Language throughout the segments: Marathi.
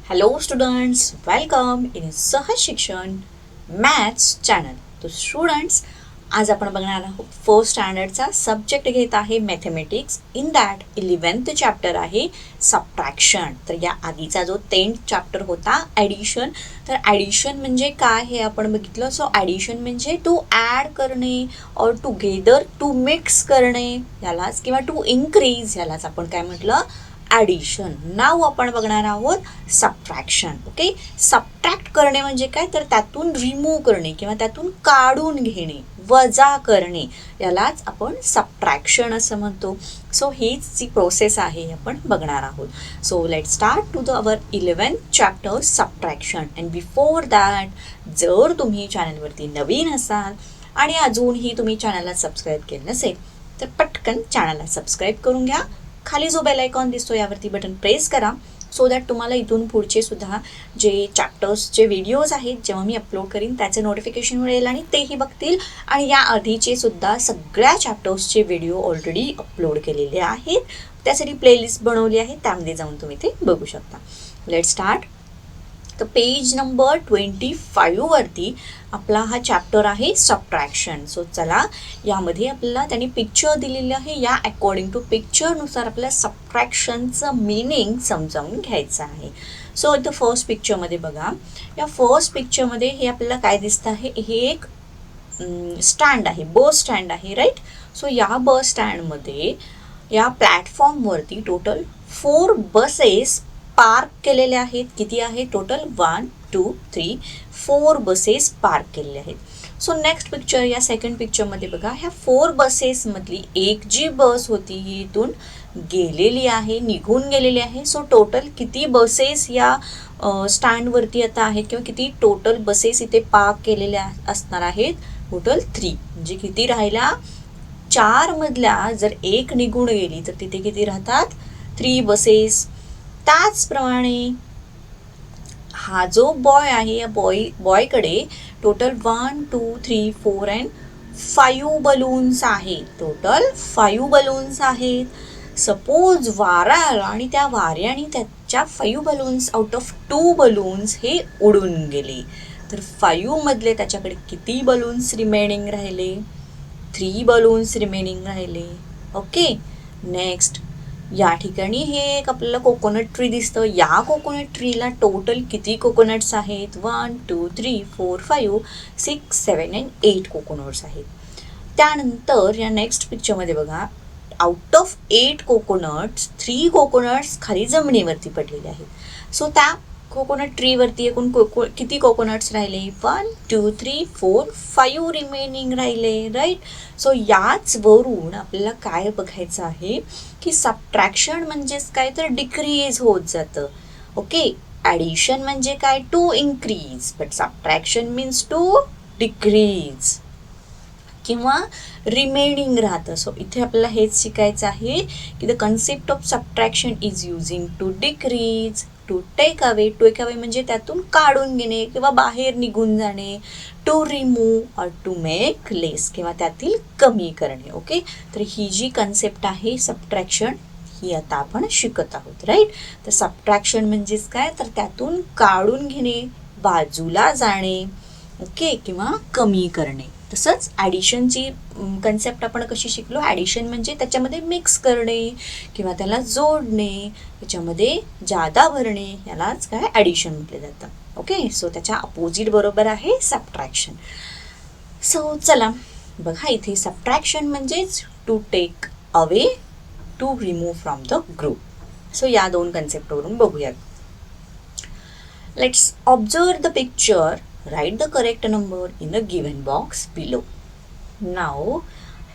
Hello students, welcome in सहज शिक्षण मॅथ्स चॅनल. तो स्टुडंट्स आज आपण बघणार आहोत फर्स्ट स्टँडर्डचा सब्जेक्ट घेत आहे mathematics. In that 11th chapter आहे सबट्रॅक्शन. तर या आधीचा जो 10th चॅप्टर होता ॲडिशन. तर ॲडिशन म्हणजे काय हे आपण बघितलं. सो ॲडिशन म्हणजे टू ॲड करणे और टुगेदर टू मिक्स करणे यालाच, किंवा टू इन्क्रीज यालाच आपण काय म्हटलं, ॲडिशन. नाव आपण बघणार आहोत सबट्रॅक्शन. ओके, सबट्रॅक्ट करणे म्हणजे काय, तर त्यातून रिमूव्ह करणे किंवा त्यातून काढून घेणे, वजा करणे यालाच आपण सबट्रॅक्शन असं म्हणतो. सो हीच जी प्रोसेस आहे आपण बघणार आहोत. So let start to the our 11th chapter subtraction. And before that, जर तुम्ही चॅनलवरती नवीन असाल आणि अजूनही तुम्ही चॅनलला सबस्क्राईब केलं नसेल तर पटकन चॅनलला सबस्क्राईब करून घ्या. खाली जो बेल आयकॉन दिसतो यावरती बटन प्रेस करा, सो दॅट तुम्हाला इथून पुढचे सुद्धा जे चॅप्टर्सचे व्हिडिओज आहेत जेव्हा मी अपलोड करीन त्याचे नोटिफिकेशन मिळेल आणि तेही बघतील. आणि या आधीचे सुद्धा सगळ्या चॅप्टर्सचे व्हिडिओ ऑलरेडी अपलोड केलेले आहेत. त्यासाठी प्लेलिस्ट बनवली आहे, त्यामध्ये जाऊन तुम्ही ते बघू शकता. Let start. तर पेज नंबर 25 वरती आपला हा चॅप्टर आहे सबट्रॅक्शन. सो चला, यामध्ये आपल्याला त्यांनी पिक्चर दिलेलं आहे. या अकॉर्डिंग टू पिक्चरनुसार आपल्याला सबट्रॅक्शनचं मिनिंग समजावून घ्यायचं आहे. सो इथं फर्स्ट पिक्चरमध्ये बघा. या फर्स्ट पिक्चरमध्ये हे आपल्याला काय दिसतं आहे, हे एक स्टँड आहे, बस स्टँड आहे, राईट. सो या बस स्टँडमध्ये या प्लॅटफॉर्मवरती टोटल 4 बसेस पार्क केलेल्या आहेत. किती आहे टोटल, 1 2 3 4 बसेस पार्क केलेल्या आहेत. सो नेक्स्ट पिक्चर, या सेकंड पिक्चरमध्ये बघा. ह्या 4 बसेसमधली एक जी बस होती ही इथून गेलेली आहे, निघून गेलेली आहे. सो टोटल किती बसेस या स्टँडवरती आता आहेत, किंवा किती टोटल बसेस इथे पार्क केलेल्या असणार आहेत, टोटल 3. म्हणजे किती राहिल्या, 4 मधल्या जर एक निघून गेली तर तिथे किती राहतात, 3 बसेस. त्याचप्रमाणे हा जो बॉय आहे, या बॉयकडे टोटल 1 2 3 4 अँड 5 बलून्स आहेत. टोटल 5 बलून्स आहेत. सपोज वारा आला आणि त्या वाऱ्याने त्याच्या 5 बलून्स आउट ऑफ 2 बलून्स हे उडून गेले, तर 5 मधले त्याच्याकडे किती बलून्स रिमेनिंग राहिले, 3 बलून्स रिमेनिंग राहिले. ओके, नेक्स्ट या ठिकाणी हे एक आपल्याला कोकोनट ट्री दिसतं. या कोकोनट ट्रीला टोटल किती कोकोनट्स आहेत, 1 2 3 4 5 6 7 अँड 8 कोकोनट्स आहेत. त्यानंतर या नेक्स्ट पिक्चरमध्ये बघा, आउट ऑफ 8 कोकोनट्स 3 कोकोनट्स खाली जमिनीवरती पडलेले आहेत. सो त्या कोकोनट ट्रीवरती एकूण किती कोकोनट्स राहिले, 1 2 3 4 5 रिमेनिंग राहिले, राईट. सो याचवरून आपल्याला काय बघायचं आहे की सबट्रॅक्शन म्हणजेच काय, तर डिक्रीज होत जातं. ओके, ॲडिशन म्हणजे काय, to increase, but subtraction means to decrease किंवा रिमेनिंग राहतं. सो इथे आपल्याला हेच शिकायचं आहे की the concept of subtraction is using to decrease, to take away. Take away म्हणजे त्यातून काढून घेणे किंवा बाहेर निघून जाणे. टू रिमूव्ह और टू मेक लेस, किंवा त्यातील कमी करणे. ओके, तर ही जी कन्सेप्ट आहे सबट्रॅक्शन ही आता आपण शिकत आहोत, राईट. तर सबट्रॅक्शन म्हणजेच काय, तर त्यातून काढून घेणे, बाजूला जाणे, ओके, किंवा कमी करणे. तसंच ॲडिशनची कन्सेप्ट आपण कशी शिकलो, ॲडिशन म्हणजे त्याच्यामध्ये मिक्स करणे किंवा त्याला जोडणे, त्याच्यामध्ये जादा भरणे, यालाच काय ॲडिशन म्हटलं जातं. ओके, सो त्याच्या अपोजिट बरोबर आहे सबट्रॅक्शन. सो चला बघा, इथे सबट्रॅक्शन म्हणजेच to take away, to remove from the group. So या दोन कन्सेप्टवरून बघूयात. Let's observe the picture. Write the correct number in the given box below. Now,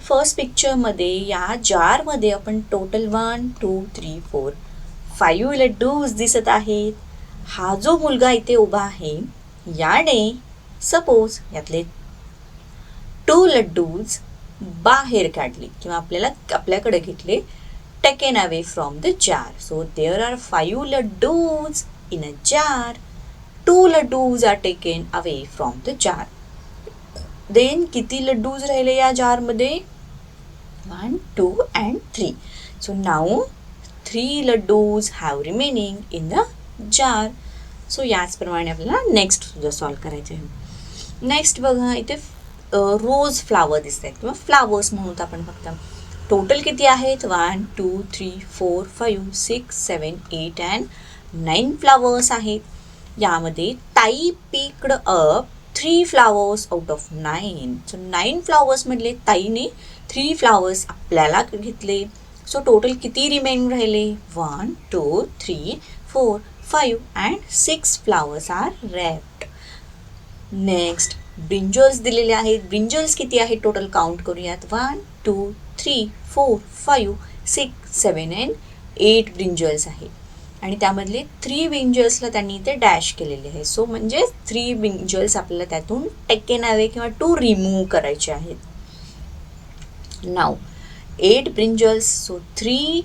first picture मध्ये या जार मध्ये आपण टोटल 1 2 3 4 5 लड्डूज दिसत आहेत. हा जो मुलगा इथे उभा आहे याने सपोज यातले 2 लड्डूज बाहेर काढले किंवा आपल्याकडे घेतले, taken away from the jar. So there are 5 laddoos in a jar. 2 laddoos are taken away from the jar. Then किती लड्डूज राहिले या जारमध्ये, 1 2 and 3. So now 3 laddoos have remaining in the jar. So याचप्रमाणे आपल्याला नेक्स्ट सुद्धा सॉल्व करायचे आहे. नेक्स्ट बघा इथे रोज फ्लावर दिसत आहेत किंवा फ्लावर्स म्हणून आपण फक्त. टोटल किती आहेत 1 2 3 4 5 6 7 8 अँड 9 फ्लावर्स आहेत. यामध्ये ताई picked up 3 flowers out of 9. So 9 flowers मधले ताईने 3 फ्लावर्स आपल्याला घेतले. सो टोटल किती रिमेन राहिले 1 2 3 4 5 and 6 flowers are left. Next brinjals दिलेले आहेत. ब्रिंजल्स किती आहेत टोटल काउंट करूयात 1 2 3 4 5 6 7 अँड 8 ब्रिंजल्स आहेत. आणि त्यामधले 3 ब्रिंजल्सला त्यांनी इथे डॅश केलेले आहे. सो म्हणजे 3 ब्रिंजल्स आपल्याला त्यातून टेकन हवे किंवा टू रिमूव्ह करायचे आहेत. Now 8 brinjals. So 3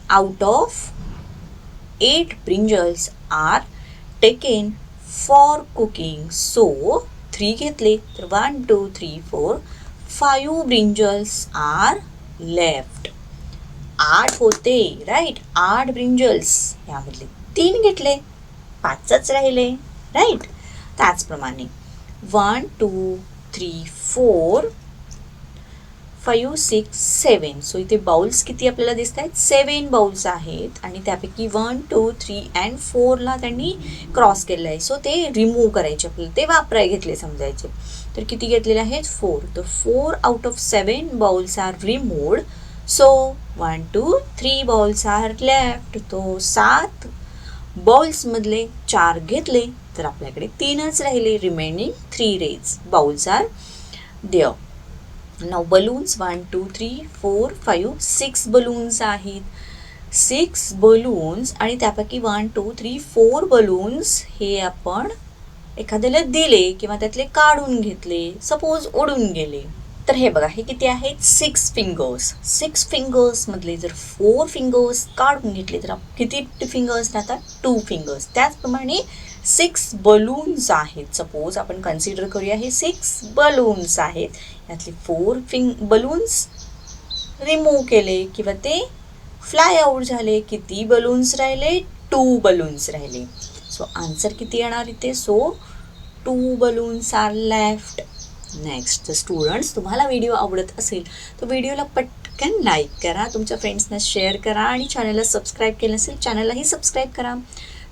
out of 8 brinjals are taken for cooking. So 3 घेतले तर 1 2 3 4 5 ब्रिंजल्स आर लेफ्ट. 8 होते राईट. 8 ब्रिंजल्स यामधले 3 घेतले 5च राहिले राईट. त्याचप्रमाणे 1 2 3 4 5 6 7. सो इथे बाउल्स किती आपल्याला दिसत आहेत 7 बाउल्स आहेत आणि त्यापैकी 1 2 3 अँड 4ला त्यांनी क्रॉस केलेलं आहे. सो ते रिमूव्ह करायचे आपल्याला, ते वापराय घेतले समजायचे. तर किती घेतलेले आहेत 4. तर 4 out of 7 bowls are removed. So 1 2 3 bowls are left. तो 7 बाउल्समधले 4 घेतले तर आपल्याकडे 3च राहिले. Remaining 3 bowls are there. Now balloons 1 2 3 4 5 6 balloons आहेत. 6 बलून्स आणि त्यापैकी 1 2 3 4 बलून्स हे आपण एखाद्याला दिले किंवा त्यातले काढून घेतले, सपोज उडून गेले. तर हे बघा हे किती आहेत 6 फिंगर्स. 6 फिंगर्स मधले जर 4 फिंगर्स काढून घेतले तर किती फिंगर्स राहतात 2 फिंगर्स. त्याचप्रमाणे 6 बलून्स आहेत. सपोज आपण कन्सिडर करूया हे 6 बलून्स आहेत. यातले 4 बलून्स रिमूव्ह केले किंवा ते फ्लाय आउट झाले. किती बलून्स राहिले 2 बलून्स राहिले. सो आन्सर किती येणार इथे. So 2 balloons are left. Next students, तुम्हाला व्हिडिओ आवडत असेल तर व्हिडिओला पटकन लाईक करा, तुमच्या फ्रेंड्सना शेअर करा आणि चॅनलला सबस्क्राईब केलं नसेल चॅनललाही सबस्क्राईब करा.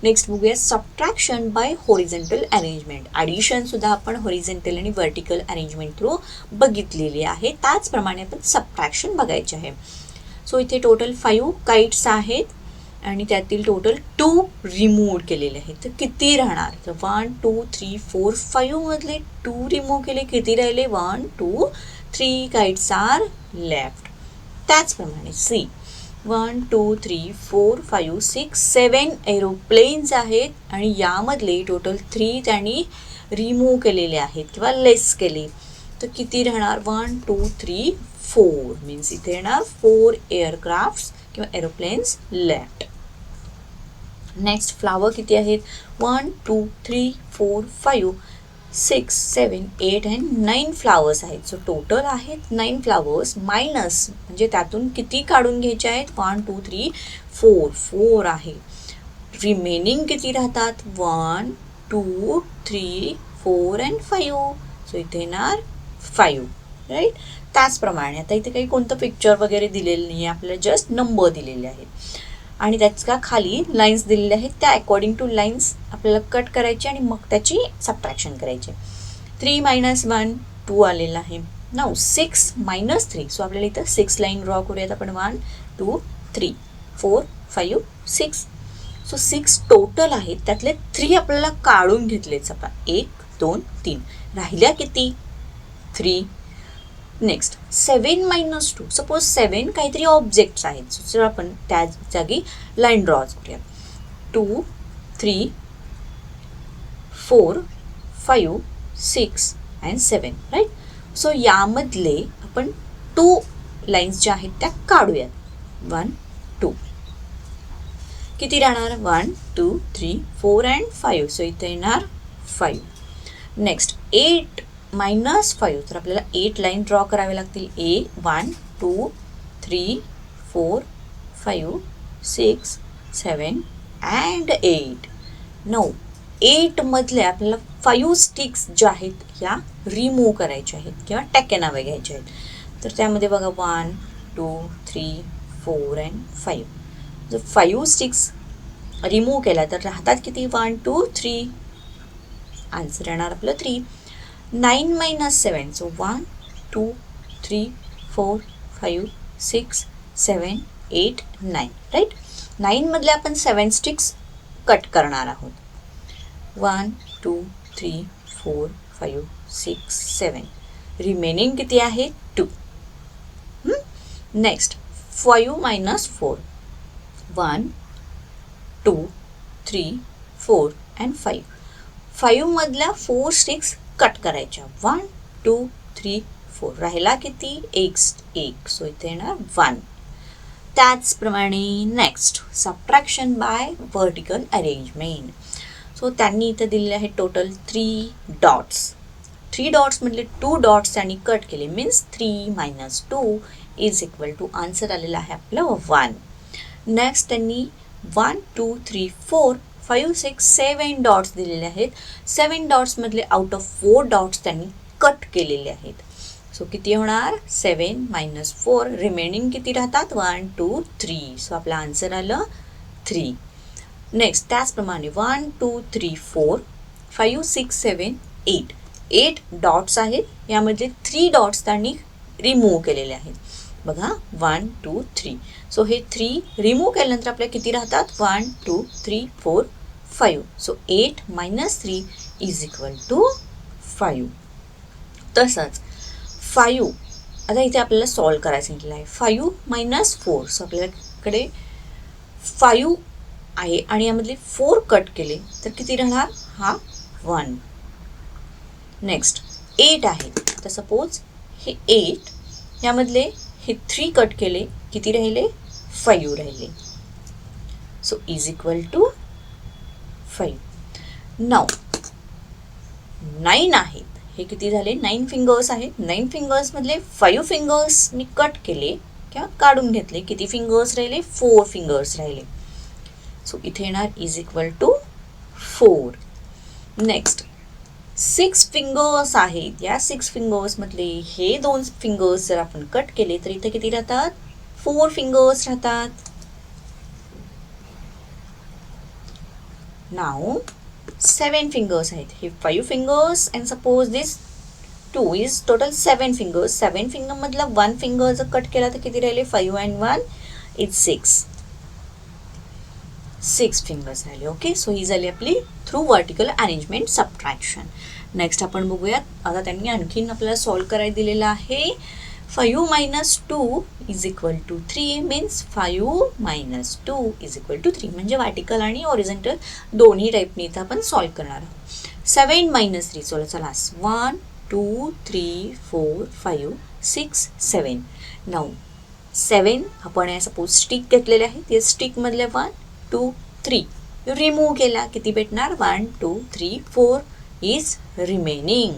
नेक्स्ट बघूया सबट्रॅक्शन बाय होरिझेंटल अरेंजमेंट. ॲडिशनसुद्धा आपण होरिझेंटल आणि व्हर्टिकल अरेंजमेंट थ्रू बघितलेली आहे. त्याचप्रमाणे आपण सबट्रॅक्शन बघायचे आहे. सो इथे टोटल 5 काइट्स आहेत आणि त्यातील टोटल 2 रिमूव्ह केलेले आहेत. तर किती राहणार तर 1 2 3 4 5 मधले 2 रिमूव्ह केले, किती राहिले 1 2 3 काइट्स आर लेफ्ट. त्याचप्रमाणे सी 1 2 3 4 5 6 7 एरोप्लेन्स आहेत आणि यामधले टोटल 3 त्यांनी रिमूव्ह केलेले आहेत किंवा लेस केले. तर किती राहणार 1 2 3 4 मीन्स इथे येणार 4 एअरक्राफ्ट्स किंवा एरोप्लेन्स लेफ्ट. नेक्स्ट फ्लावर किती आहेत 1 2 3 4 5 6 7 8 अँड 9 फ्लावर्स आहेत. सो टोटल आहेत 9 फ्लावर्स मायनस म्हणजे त्यातून किती काढून घ्यायचे आहेत 1 2 3 4 आहे. रिमेनिंग किती राहतात 1 2 3 4 अँड 5. सो इथे येणार 5 राईट. त्याचप्रमाणे आता इथे काही कोणतं पिक्चर वगैरे दिलेलं नाही आहे, आपल्याला जस्ट नंबर दिलेले आहेत आणि त्याच्या खाली लाईन्स दिलेल्या आहेत. त्या अकॉर्डिंग टू लाईन्स आपल्याला कट करायचे आणि मग त्याची सबट्रॅक्शन करायचे. 3 - 1 2 आलेला आहे. नाव 6 - 3. सो आपल्याला इथं 6 लाईन ड्रॉ करूयात आपण 1 2 3 4 5 6. सो 6 टोटल आहेत, त्यातले 3 आपल्याला काढून घेतलेच आपण 1 2 3. राहिल्या किती 3. नेक्स्ट 7 - 2. सपोज 7 काहीतरी ऑब्जेक्ट्स आहेत. सो आपण त्या जागी लाईन ड्रॉ करूया 2 3 4 5 6 अँड 7 राईट. सो यामधले आपण 2 लाईन्स ज्या आहेत त्या काढूयात 1 2. किती राहणार 1 2 3 4 अँड 5. सो इथे येणार 5. नेक्स्ट 8 - 5. तर आपल्याला 8 लाईन ड्रॉ करावे लागतील. 1 2 3 4 5 6 7 अँड 8. 9 8 मधले आपल्याला 5 स्टिक्स ज्या आहेत ह्या रिमूव्ह करायच्या आहेत किंवा टॅकेन अवे घ्यायच्या आहेत. तर त्यामध्ये बघा 1 2 3 4 अँड 5. जर 5 स्टिक्स रिमूव्ह केला तर राहतात किती? 1 2 3. आन्सर येणार आपलं 3. 9 minus 7, so 1 2 3 4 5 6 7 8 9, राईट. 9 मधले आपण 7 स्टिक्स कट करणार आहोत. 1 2 3 4 5 6 7. रिमेनिंग किती आहे? 2. Next 5 minus 4, 1 2 3 4 and 5. 5 मधल्या 4 स्टिक्स कट करायच्या. 1 2 3 4. राहिला किती? एक. सो इथे येणार 1. त्याचप्रमाणे next subtraction by vertical arrangement. So त्यांनी इथं दिलेले आहे टोटल 3 डॉट्स. 3 डॉट्स मधले 2 डॉट्स त्यांनी कट केले, means 3 minus 2 is equal to answer आलेला आहे आपलं 1. नेक्स्ट त्यांनी 1 2 3 4 5 6 7 डॉट्स दिलेले आहेत. 7 डॉट्स मधले आउट ऑफ 4 डॉट्स त्यांनी कट केलेले आहेत. सो किती होणार? 7 minus 4. रिमेनिंग किती राहतात? 1 2 3. सो आपला आन्सर आलं 3. नेक्स्ट त्याचप्रमाणे 1 2 3 4 5 6 7 8. 8 डॉट्स आहेत. यामध्ये 3 डॉट्स त्यांनी रिमूव्ह केलेले आहेत. बघा 1 2 3. सो हे 3 रिमूव्ह केल्यानंतर आपल्या किती राहतात? 1 2 3 4 5. So 8 minus 3 is equal to 5. तसंच 5 आता इथे आपल्याला सॉल्व करायचं म्हटलं आहे. 5 minus 4. सो आपल्याकडे 5 आहे आणि यामधले 4 कट केले तर किती राहणार? हा 1. नेक्स्ट 8 आहे. तर सपोज हे 8 यामधले हे 3 कट केले, किती राहिले? 5 राहिले. So is equal to 5. Now 9 आहेत. हे किती झाले? 9 फिंगर्स आहेत. 9 फिंगर्स मधले 5 फिंगर्स मी कट केले किंवा काढून घेतले. किती फिंगर्स राहिले? 4 फिंगर्स राहिले. सो इथे येणार is equal to 4. Next 6 fingers आहेत. या 6 फिंगर्स मधले हे 2 फिंगर्स जर आपण कट केले तर इथे किती राहतात? 4 फिंगर्स राहतात. नाउ 7 फिंगर्स आहेत. हे 5 fingers and suppose this 2 is total 7 fingers. 7 finger मधला 1 फिंगर जर कट केला तर किती राहिले? 5 and 1 इज 6. 6 फिंगर्स राहिले. ओके. सो ही झाली आपली through vertical arrangement subtraction. Next आपण बघूयात. आता त्यांनी आणखीन आपल्याला सॉल्व करायला दिलेलं आहे. 5 minus 2 is equal to 3 means 5 minus 2 is equal to 3. म्हणजे व्हर्टिकल आणि ओरिझेंटल दोन्ही टाईपने इथं आपण सॉल्व करणार आहोत. 7 minus 3. चला 1 2 3 4 5 6 7. नाउ 7 आपण या सपोज स्टिक घेतलेले आहे. ते स्टिक मधले 1 2 3 रिमूव्ह केला. किती भेटणार? 1 2 3 4 is remaining.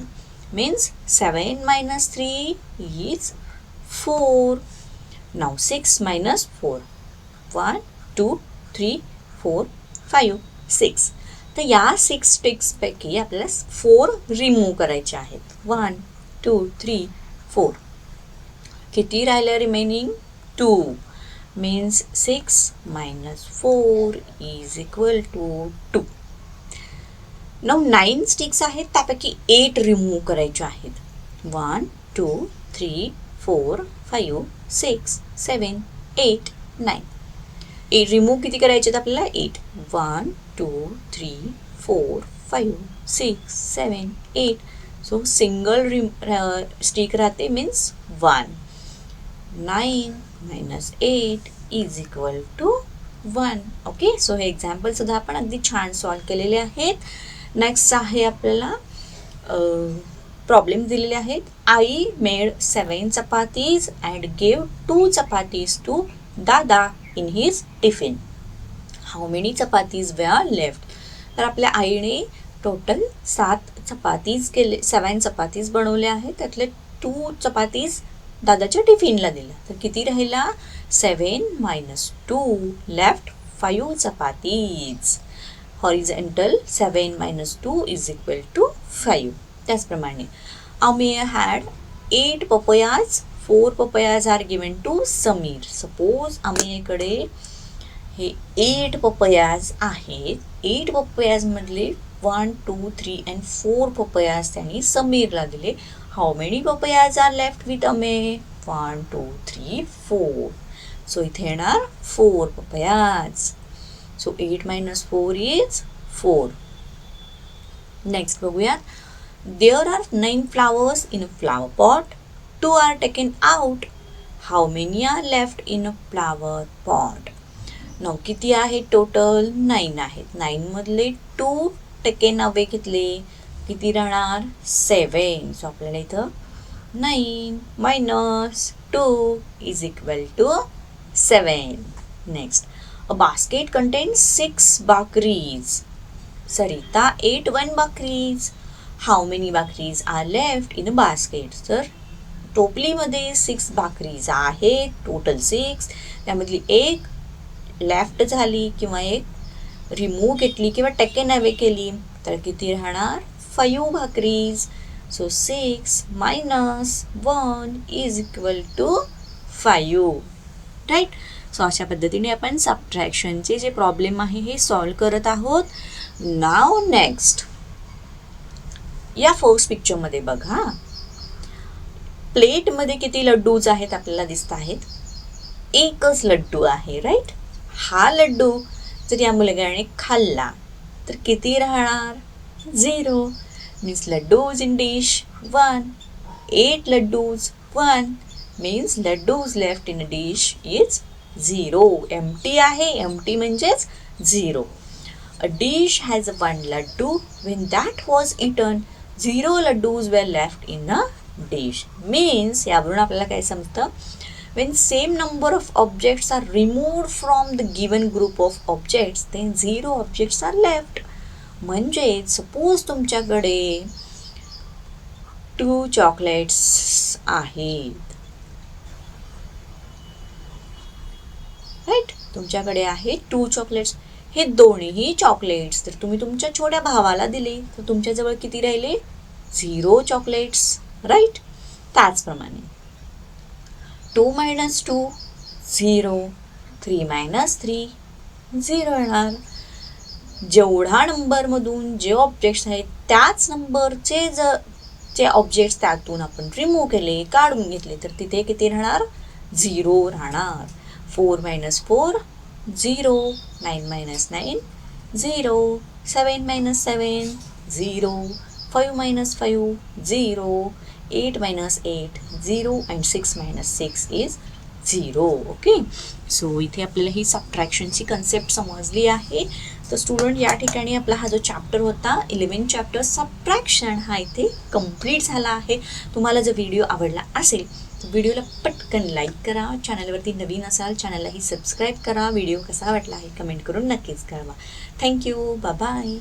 Means 7 minus 3 is 4. Now 6 minus 4. 1 2 3 4 5 6. तर या 6 स्टिक्स पैकी आपल्याला 4 रिमूव्ह करायचे आहेत. 1 2 3 4. किती राहिले remaining? 2. Means 6 minus 4 is equal to 2. Now 9 sticks आहेत. त्यापैकी 8 रिमूव्ह करायचे आहेत. 1 2 3 4 5 6 7 8 9. 8 रिमूव्ह किती करायचे आहेत आपल्याला? 8. 1 2 3 4 5 6 7 8. सो सिंगल स्टिक राहते means 1. 9 minus 8 is equal to 1. Okay. So हे एक्झाम्पल सुद्धा आपण अगदी छान सॉल्व केलेले आहेत. नेक्स्ट आहे आपल्याला प्रॉब्लेम दिलेले आहेत. आई made 7 chapatis and gave 2 chapatis to दादा in his tiffin. How many chapatis were left. तर आपल्या आईने टोटल 7 चपातीज केले, 7 चपातीज बनवल्या आहेत. त्यातले 2 चपातीज दादाच्या टिफिनला दिला. तर किती राहिला? 7 minus 2 लेफ्ट 5 चपातीज. हॉरिझॉन्टल 7 - 2 = 5. त्याचप्रमाणे Amir had 8 papayas. 4 papayas are given to Samir. Suppose अमेयकडे हे 8 पपयाज आहेत. 8 पपयाज मधले 1, 2, 3 and 4 पपयाज त्यांनी समीरला दिले. How many papayas are left with Amey? 1, 2, 3, 4. So इथे येणार 4 पपयाज. So 8 - 4 is 4. नेक्स्ट बघूयात. There are 9 flowers in a flower pot. 2 are taken out. How many are left in a flower pot? Now किती आहे टोटल? 9 आहेत. 9 मधले 2 टेकन अवे घेतले, किती राहणार? 7. सो आपल्याला इथं 9 - 2 = 7. Next, a basket contains 6 bakris. Sarita ate 1 bakris. How many bakris are left in a basket? तर टोपलीमध्ये 6 भाकरीज आहेत, टोटल 6. त्यामधली एक लेफ्ट झाली किंवा एक रिमूव्ह घेतली किंवा टेकन अवे केली तर किती राहणार? 5 भाकरीज. सो 6 - 1 = 5. राईट. सो अशा पद्धतीने आपण सबट्रॅक्शनचे जे प्रॉब्लेम आहे हे सॉल्व्ह करत आहोत. नाव नेक्स्ट, या फर्स्ट पिक्चरमध्ये बघा, प्लेटमध्ये किती लड्डूज आहेत आपल्याला दिसत आहेत? एकच लड्डू आहे. राईट. हा लड्डू जर या मुलग्याने खाल्ला तर किती राहणार? 0. Means laddoos in dish 1. 8 laddoos 1 means laddoos left in dish is 0. Empty आहे. एम्प्टी म्हणजेच 0. A dish has 1 laddu. When that was eaten, 0 laddus were left in a dish. Means यावरून आपल्याला काय समजतं? When same number of objects are removed from the given group of objects, then 0 objects are left. म्हणजे सपोज तुमच्याकडे 2 चॉकलेट्स आहेत. राईट. तुमच्याकडे आहे 2 चॉकलेट्स. हे दोन्हीही चॉकलेट्स तर तुम्ही तुमच्या छोट्या भावाला दिले तर तुमच्याजवळ किती राहिले? 0 चॉकलेट्स. राईट. त्याचप्रमाणे 2 - 2 0. 3 - 3 0 येणार. जेवढा नंबरमधून जे ऑब्जेक्ट्स आहेत त्याच नंबरचे जे ऑब्जेक्ट्स त्यातून आपण रिमूव्ह केले, काढून घेतले तर तिथे किती राहणार? 0 राहणार. 4 - 4 0. 9 - 9 0. 7 - 7 0. 5 - 5 0. 8 - 8 0 and 6 - 6 is 0. ओके. सो इथे आपल्याला ही सबट्रॅक्शनची कन्सेप्ट समजली आहे. तर स्टुडंट या ठिकाणी आपला हा जो चॅप्टर होता 11 चॅप्टर सबट्रॅक्शन हा इथे कंप्लीट झाला आहे. तुम्हाला जर व्हिडिओ आवडला असेल तर व्हिडिओला पटकन लाईक करा. चॅनलवरती नवीन असाल चॅनललाही सबस्क्राईब करा. व्हिडिओ कसा वाटला आहे कमेंट करून नक्कीच कळवा. थँक्यू. बाय.